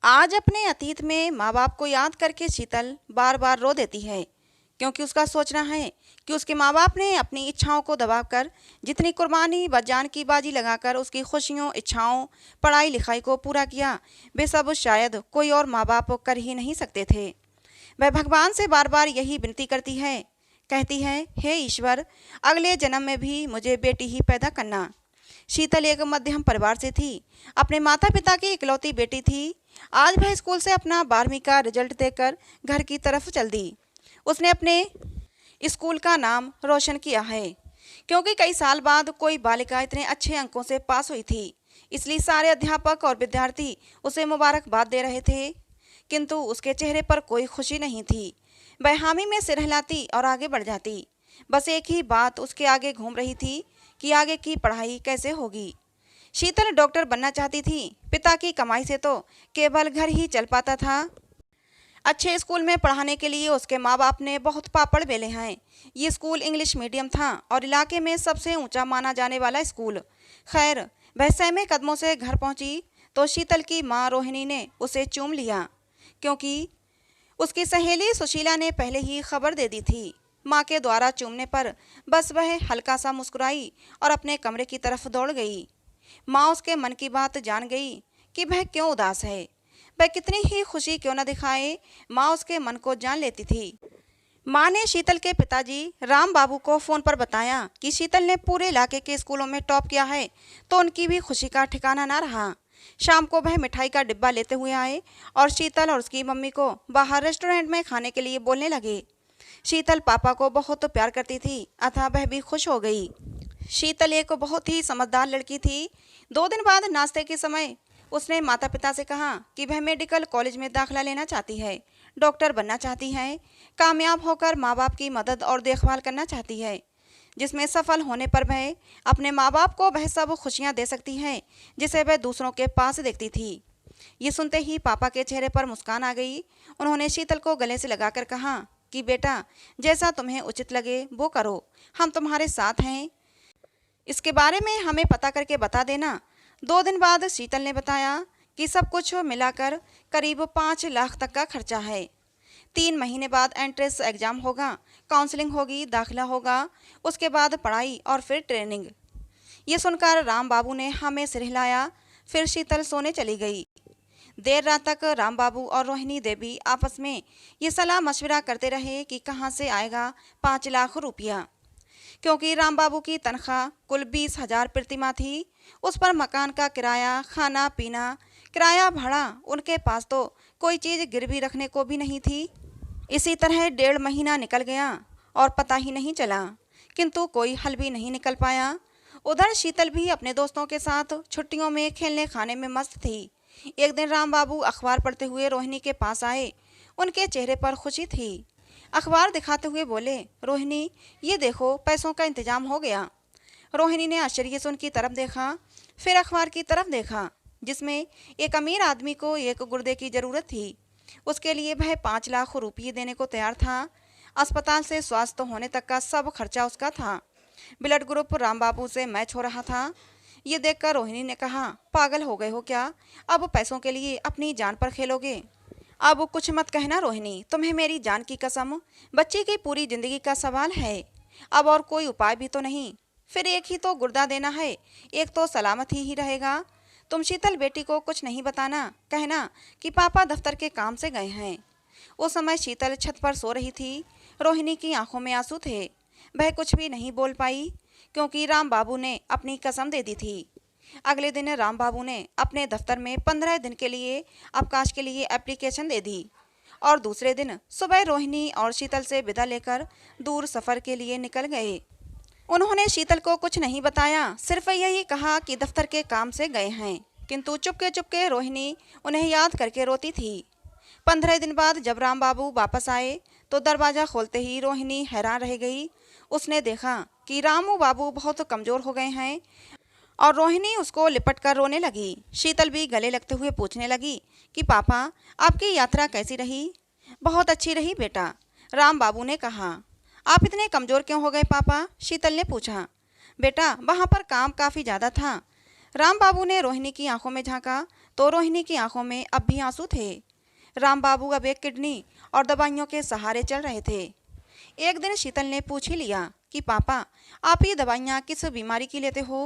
आज अपने अतीत में माँ बाप को याद करके शीतल बार बार रो देती है, क्योंकि उसका सोचना है कि उसके माँ बाप ने अपनी इच्छाओं को दबाकर जितनी कुर्बानी व जान की बाजी लगाकर उसकी खुशियों, इच्छाओं, पढ़ाई लिखाई को पूरा किया, वे सब शायद कोई और माँ बाप कर ही नहीं सकते थे। वह भगवान से बार बार यही विनती करती है, कहती है, हे ईश्वर, अगले जन्म में भी मुझे बेटी ही पैदा करना। शीतल एक मध्यम परिवार से थी, अपने माता पिता की इकलौती बेटी थी। आज वह स्कूल से अपना 12वीं का रिजल्ट देकर घर की तरफ चल दी। उसने अपने स्कूल का नाम रोशन किया है, क्योंकि कई साल बाद कोई बालिका इतने अच्छे अंकों से पास हुई थी। इसलिए सारे अध्यापक और विद्यार्थी उसे मुबारकबाद दे रहे थे, किंतु उसके चेहरे पर कोई खुशी नहीं थी। वह हामी में सिर हिलाती और आगे बढ़ जाती। बस एक ही बात उसके आगे घूम रही थी कि आगे की पढ़ाई कैसे होगी। शीतल डॉक्टर बनना चाहती थी। पिता की कमाई से तो केवल घर ही चल पाता था। अच्छे स्कूल में पढ़ाने के लिए उसके माँ बाप ने बहुत पापड़ बेले हैं। ये स्कूल इंग्लिश मीडियम था और इलाके में सबसे ऊंचा माना जाने वाला स्कूल। खैर, वह सहमे कदमों से घर पहुंची तो शीतल की माँ रोहिणी ने उसे चूम लिया, क्योंकि उसकी सहेली सुशीला ने पहले ही खबर दे दी थी। माँ के द्वारा चूमने पर बस वह हल्का सा मुस्कुराई और अपने कमरे की तरफ दौड़ गई। माँ उसके मन की बात जान गई कि वह क्यों उदास है। वह कितनी ही खुशी क्यों न दिखाए, माँ उसके मन को जान लेती थी। माँ ने शीतल के पिताजी राम बाबू को फ़ोन पर बताया कि शीतल ने पूरे इलाके के स्कूलों में टॉप किया है, तो उनकी भी खुशी का ठिकाना ना रहा। शाम को वह मिठाई का डिब्बा लेते हुए आए और शीतल और उसकी मम्मी को बाहर रेस्टोरेंट में खाने के लिए बोलने लगे। शीतल पापा को बहुत प्यार करती थी, अतः वह भी खुश हो गई। शीतल एक बहुत ही समझदार लड़की थी। 2 दिन बाद नाश्ते के समय उसने माता पिता से कहा कि वह मेडिकल कॉलेज में दाखिला लेना चाहती है, डॉक्टर बनना चाहती है, कामयाब होकर माँ बाप की मदद और देखभाल करना चाहती है, जिसमें सफल होने पर वह अपने माँ बाप को वह सब खुशियाँ दे सकती है जिसे वह दूसरों के पास देखती थी। ये सुनते ही पापा के चेहरे पर मुस्कान आ गई। उन्होंने शीतल को गले से लगाकर कहा कि बेटा, जैसा तुम्हें उचित लगे वो करो, हम तुम्हारे साथ हैं। इसके बारे में हमें पता करके बता देना। 2 दिन बाद शीतल ने बताया कि सब कुछ मिलाकर करीब 5 लाख तक का खर्चा है। 3 महीने बाद एंट्रेंस एग्जाम होगा, काउंसलिंग होगी, दाखिला होगा, उसके बाद पढ़ाई और फिर ट्रेनिंग। ये सुनकर राम बाबू ने हमें सिर हिलाया। फिर शीतल सोने चली गई। देर रात तक राम बाबू और रोहिणी देवी आपस में ये सलाह मशविरा करते रहे कि कहाँ से आएगा 5 लाख रुपया, क्योंकि राम बाबू की तनख्वाह कुल 20,000 प्रतिमाह थी। उस पर मकान का किराया, खाना पीना, किराया भाड़ा, उनके पास तो कोई चीज़ गिरवी रखने को भी नहीं थी। इसी तरह 1.5 महीना निकल गया और पता ही नहीं चला, किंतु कोई हल भी नहीं निकल पाया। उधर शीतल भी अपने दोस्तों के साथ छुट्टियों में खेलने खाने में मस्त थी। एक दिन राम बाबू अखबार पढ़ते हुए रोहिणी के पास आए। उनके चेहरे पर खुशी थी। अखबार दिखाते हुए बोले, रोहिणी, ये देखो, पैसों का इंतजाम हो गया। रोहिणी ने आश्चर्य से उनकी तरफ देखा, फिर अखबार की तरफ देखा, जिसमें एक अमीर आदमी को एक गुर्दे की ज़रूरत थी। उसके लिए वह 5 लाख रुपये देने को तैयार था। अस्पताल से स्वास्थ्य होने तक का सब खर्चा उसका था। ब्लड ग्रुप राम बाबू से मैच हो रहा था। ये देखकर रोहिणी ने कहा, पागल हो गए हो क्या? अब पैसों के लिए अपनी जान पर खेलोगे? अब कुछ मत कहना रोहिणी, तुम्हें मेरी जान की कसम, बच्चे की पूरी जिंदगी का सवाल है। अब और कोई उपाय भी तो नहीं। फिर एक ही तो गुर्दा देना है, एक तो सलामत ही रहेगा। तुम शीतल बेटी को कुछ नहीं बताना, कहना कि पापा दफ्तर के काम से गए हैं। उस समय शीतल छत पर सो रही थी। रोहिणी की आंखों में आंसू थे। वह कुछ भी नहीं बोल पाई, क्योंकि राम बाबू ने अपनी कसम दे दी थी। अगले दिन राम बाबू ने अपने दफ्तर में 15 दिन के लिए अवकाश के लिए एप्लीकेशन दे दी और दूसरे दिन सुबह रोहिणी और शीतल से विदा लेकर दूर सफ़र के लिए निकल गए। उन्होंने शीतल को कुछ नहीं बताया, सिर्फ यही कहा कि दफ्तर के काम से गए हैं, किंतु चुपके चुपके रोहिणी उन्हें याद करके रोती थी। 15 दिन बाद जब राम बाबू वापस आए तो दरवाज़ा खोलते ही रोहिणी हैरान रह गई। उसने देखा कि रामू बाबू बहुत कमज़ोर हो गए हैं और रोहिणी उसको लिपट कर रोने लगी। शीतल भी गले लगते हुए पूछने लगी कि पापा, आपकी यात्रा कैसी रही? बहुत अच्छी रही बेटा, राम बाबू ने कहा। आप इतने कमज़ोर क्यों हो गए पापा? शीतल ने पूछा। बेटा, वहाँ पर काम काफ़ी ज़्यादा था। राम बाबू ने रोहिणी की आंखों में झांका तो रोहिणी की आंखों में अब भी आंसू थे। राम बाबू अब एक किडनी और दवाइयों के सहारे चल रहे थे। एक दिन शीतल ने पूछ ही लिया कि पापा, आप ये दवाइयाँ किस बीमारी की लेते हो?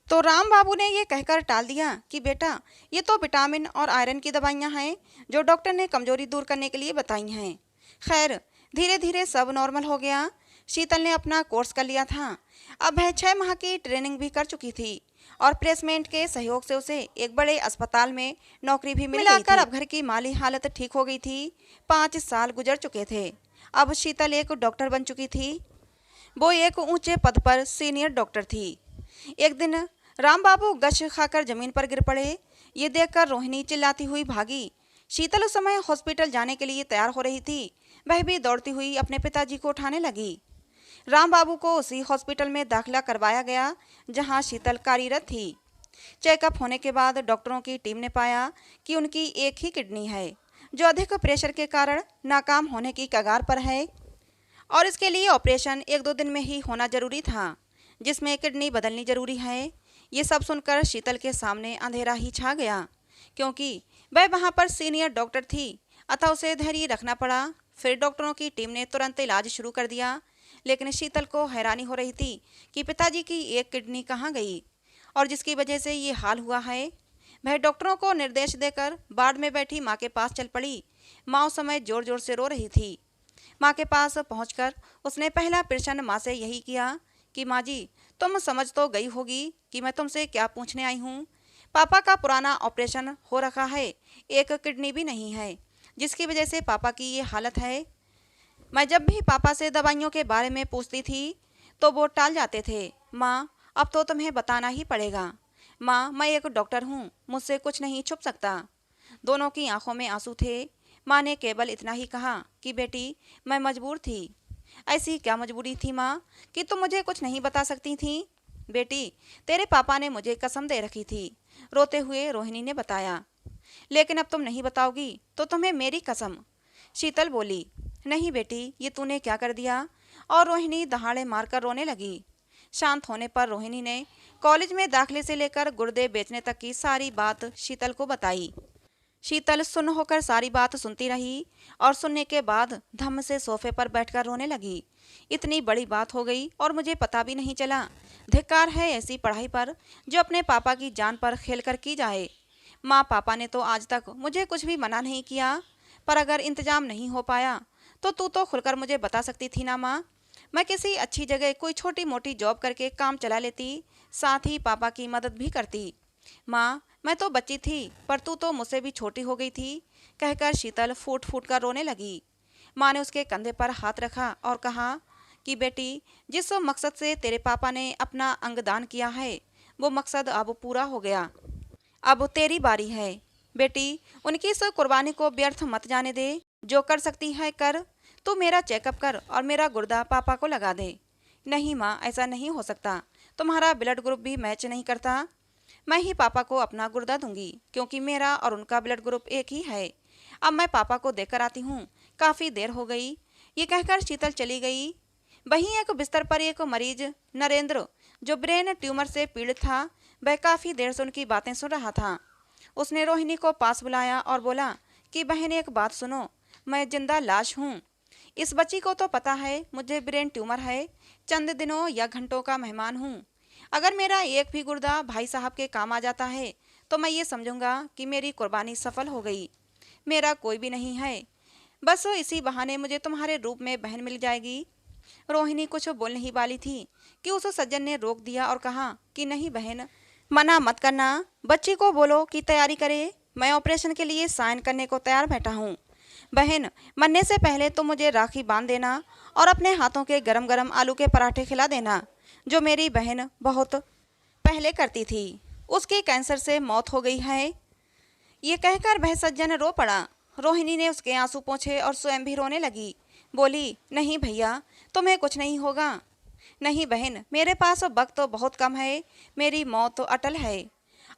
तो राम बाबू ने ये कहकर टाल दिया कि बेटा, ये तो विटामिन और आयरन की दवाइयाँ हैं जो डॉक्टर ने कमजोरी दूर करने के लिए बताई हैं। खैर, धीरे धीरे सब नॉर्मल हो गया। शीतल ने अपना कोर्स कर लिया था। अब वह 6 माह की ट्रेनिंग भी कर चुकी थी और प्लेसमेंट के सहयोग से उसे एक बड़े अस्पताल में नौकरी भी मिल गई थी। अब घर की माली हालत ठीक हो गई थी। 5 साल गुजर चुके थे। अब शीतल एक डॉक्टर बन चुकी थी। वो एक ऊंचे पद पर सीनियर डॉक्टर थी। एक दिन राम बाबू गश खाकर जमीन पर गिर पड़े। ये देखकर रोहिणी चिल्लाती हुई भागी। शीतल उस समय हॉस्पिटल जाने के लिए तैयार हो रही थी। वह भी दौड़ती हुई अपने पिताजी को उठाने लगी। राम बाबू को उसी हॉस्पिटल में दाखिला करवाया गया जहां शीतल कार्यरत थी। चेकअप होने के बाद डॉक्टरों की टीम ने पाया कि उनकी एक ही किडनी है जो अधिक प्रेशर के कारण नाकाम होने की कगार पर है और इसके लिए ऑपरेशन 1-2 दिन में ही होना जरूरी था, जिसमें किडनी बदलनी जरूरी है। ये सब सुनकर शीतल के सामने अंधेरा ही छा गया, क्योंकि वह वहां पर सीनियर डॉक्टर थी, अतः उसे धैर्य रखना पड़ा। फिर डॉक्टरों की टीम ने तुरंत इलाज शुरू कर दिया, लेकिन शीतल को हैरानी हो रही थी कि पिताजी की एक किडनी कहाँ गई और जिसकी वजह से ये हाल हुआ है। वह डॉक्टरों को निर्देश देकर वार्ड में बैठी माँ के पास चल पड़ी। माँ उस समय जोर जोर से रो रही थी। माँ के पास पहुंचकर उसने पहला प्रश्न माँ से यही किया कि माँ जी, तुम समझ तो गई होगी कि मैं तुमसे क्या पूछने आई हूँ। पापा का पुराना ऑपरेशन हो रखा है, एक किडनी भी नहीं है, जिसकी वजह से पापा की ये हालत है। मैं जब भी पापा से दवाइयों के बारे में पूछती थी तो वो टाल जाते थे। माँ, अब तो तुम्हें बताना ही पड़ेगा। माँ, मैं एक डॉक्टर हूँ, मुझसे कुछ नहीं छुप सकता। दोनों की आंखों में आंसू थे। माँ ने केवल इतना ही कहा कि बेटी, मैं मजबूर थी। ऐसी क्या मजबूरी थी माँ कि तुम मुझे कुछ नहीं बता सकती थी? बेटी, तेरे पापा ने मुझे कसम दे रखी थी, रोते हुए रोहिणी ने बताया। लेकिन अब तुम नहीं बताओगी तो तुम्हें मेरी कसम। शीतल बोली। नहीं बेटी, ये तूने क्या कर दिया? और रोहिणी दहाड़े मारकर रोने लगी। शांत होने पर रोहिणी ने कॉलेज में दाखिले से लेकर गुर्दे बेचने तक की सारी बात शीतल को बताई। शीतल सुन्न होकर सारी बात सुनती रही और सुनने के बाद धम्म से सोफे पर बैठकर रोने लगी। इतनी बड़ी बात हो गई और मुझे पता भी नहीं चला। धिक्कार है ऐसी पढ़ाई पर जो अपने पापा की जान पर खेलकर की जाए। माँ, पापा ने तो आज तक मुझे कुछ भी मना नहीं किया, पर अगर इंतजाम नहीं हो पाया तो तू तो खुलकर मुझे बता सकती थी ना माँ। मैं किसी अच्छी जगह कोई छोटी मोटी जॉब करके काम चला लेती, साथ ही पापा की मदद भी करती। माँ, मैं तो बच्ची थी, पर तू तो मुझसे भी छोटी हो गई थी, कहकर शीतल फूट फूट कर रोने लगी। माँ ने उसके कंधे पर हाथ रखा और कहा कि बेटी, जिस मकसद से तेरे पापा ने अपना अंगदान किया है, वो मकसद अब पूरा हो गया। अब तेरी बारी है। बेटी, उनकी इस कुर्बानी को व्यर्थ मत जाने दे। जो कर सकती है कर। तू मेरा चेकअप कर और मेरा गुर्दा पापा को लगा दे। नहीं माँ, ऐसा नहीं हो सकता। तुम्हारा ब्लड ग्रुप भी मैच नहीं करता। मैं ही पापा को अपना गुर्दा दूंगी, क्योंकि मेरा और उनका ब्लड ग्रुप एक ही है। अब मैं पापा को देकर आती हूँ, काफ़ी देर हो गई। ये कहकर शीतल चली गई। वहीं एक बिस्तर पर एक मरीज नरेंद्र, जो ब्रेन ट्यूमर से पीड़ित था, वह काफ़ी देर से उनकी बातें सुन रहा था। उसने रोहिणी को पास बुलाया और बोला कि बहन, एक बात सुनो, मैं जिंदा लाश हूँ। इस बच्ची को तो पता है मुझे ब्रेन ट्यूमर है, चंद दिनों या घंटों का मेहमान हूँ। अगर मेरा एक भी गुर्दा भाई साहब के काम आ जाता है तो मैं ये समझूंगा कि मेरी कुर्बानी सफल हो गई। मेरा कोई भी नहीं है, बस इसी बहाने मुझे तुम्हारे रूप में बहन मिल जाएगी। रोहिणी कुछ बोल नहीं वाली थी कि उस सज्जन ने रोक दिया और कहा कि नहीं बहन, मना मत करना। बच्ची को बोलो कि तैयारी करे। मैं ऑपरेशन के लिए साइन करने को तैयार बैठा हूँ। बहन, मरने से पहले तो मुझे राखी बांध देना और अपने हाथों के गरम गरम आलू के पराठे खिला देना, जो मेरी बहन बहुत पहले करती थी। उसकी कैंसर से मौत हो गई है। ये कहकर वह सज्जन रो पड़ा। रोहिणी ने उसके आंसू पोंछे और स्वयं भी रोने लगी। बोली, नहीं भैया, तुम्हें कुछ नहीं होगा। नहीं बहन, मेरे पास वक्त तो बहुत कम है, मेरी मौत तो अटल है।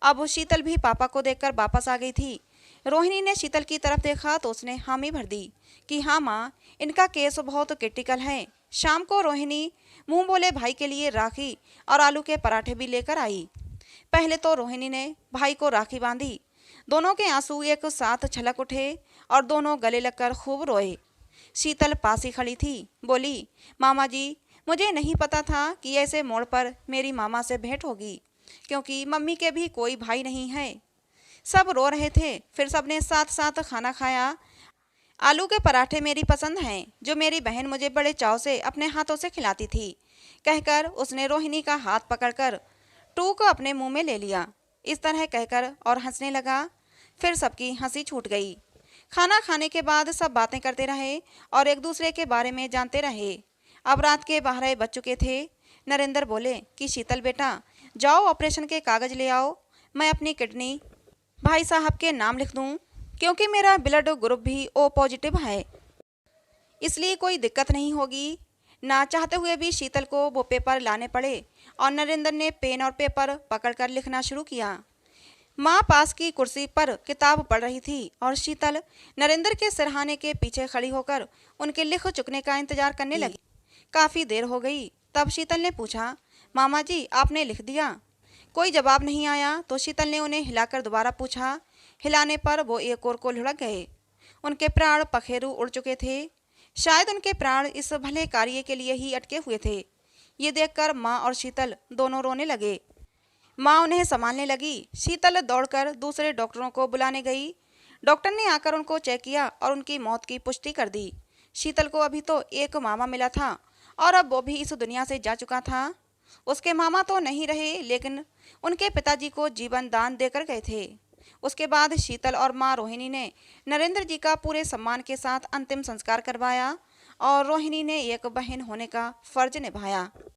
अब शीतल भी पापा को देखकर वापस आ गई थी। रोहिणी ने शीतल की तरफ देखा तो उसने हामी भर दी कि हाँ माँ, इनका केस बहुत क्रिटिकल है। शाम को रोहिणी मुंह बोले भाई के लिए राखी और आलू के पराठे भी लेकर आई। पहले तो रोहिणी ने भाई को राखी बांधी, दोनों के आंसू एक साथ छलक उठे और दोनों गले लगकर खूब रोए। शीतल पास ही खड़ी थी, बोली, मामा जी, मुझे नहीं पता था कि ऐसे मोड़ पर मेरी मामा से भेंट होगी, क्योंकि मम्मी के भी कोई भाई नहीं है। सब रो रहे थे, फिर सबने साथ साथ खाना खाया। आलू के पराठे मेरी पसंद हैं, जो मेरी बहन मुझे बड़े चाव से अपने हाथों से खिलाती थी, कहकर उसने रोहिणी का हाथ पकड़कर टू को अपने मुंह में ले लिया। इस तरह कहकर और हंसने लगा। फिर सबकी हंसी छूट गई। खाना खाने के बाद सब बातें करते रहे और एक दूसरे के बारे में जानते रहे। अब रात के 12 बज चुके थे। नरेंद्र बोले कि शीतल बेटा, जाओ ऑपरेशन के कागज ले आओ, मैं अपनी किडनी भाई साहब के नाम लिख दूं, क्योंकि मेरा ब्लड ग्रुप भी ओ पॉजिटिव है, इसलिए कोई दिक्कत नहीं होगी। ना चाहते हुए भी शीतल को वो पेपर लाने पड़े और नरेंद्र ने पेन और पेपर पकड़कर लिखना शुरू किया। माँ पास की कुर्सी पर किताब पढ़ रही थी और शीतल नरेंद्र के सिरहाने के पीछे खड़ी होकर उनके लिख चुकने का इंतजार करने लगी। काफ़ी देर हो गई, तब शीतल ने पूछा, मामा जी, आपने लिख दिया? कोई जवाब नहीं आया तो शीतल ने उन्हें हिलाकर दोबारा पूछा। हिलाने पर वो एक और को लुढ़क गए। उनके प्राण पखेरु उड़ चुके थे। शायद उनके प्राण इस भले कार्य के लिए ही अटके हुए थे। ये देखकर माँ और शीतल दोनों रोने लगे। माँ उन्हें संभालने लगी। शीतल दौड़कर दूसरे डॉक्टरों को बुलाने गई। डॉक्टर ने आकर उनको चेक किया और उनकी मौत की पुष्टि कर दी। शीतल को अभी तो एक मामा मिला था और अब वो भी इस दुनिया से जा चुका था। उसके मामा तो नहीं रहे, लेकिन उनके पिताजी को जीवन दान देकर गए थे। उसके बाद शीतल और माँ रोहिणी ने नरेंद्र जी का पूरे सम्मान के साथ अंतिम संस्कार करवाया और रोहिणी ने एक बहन होने का फर्ज निभाया।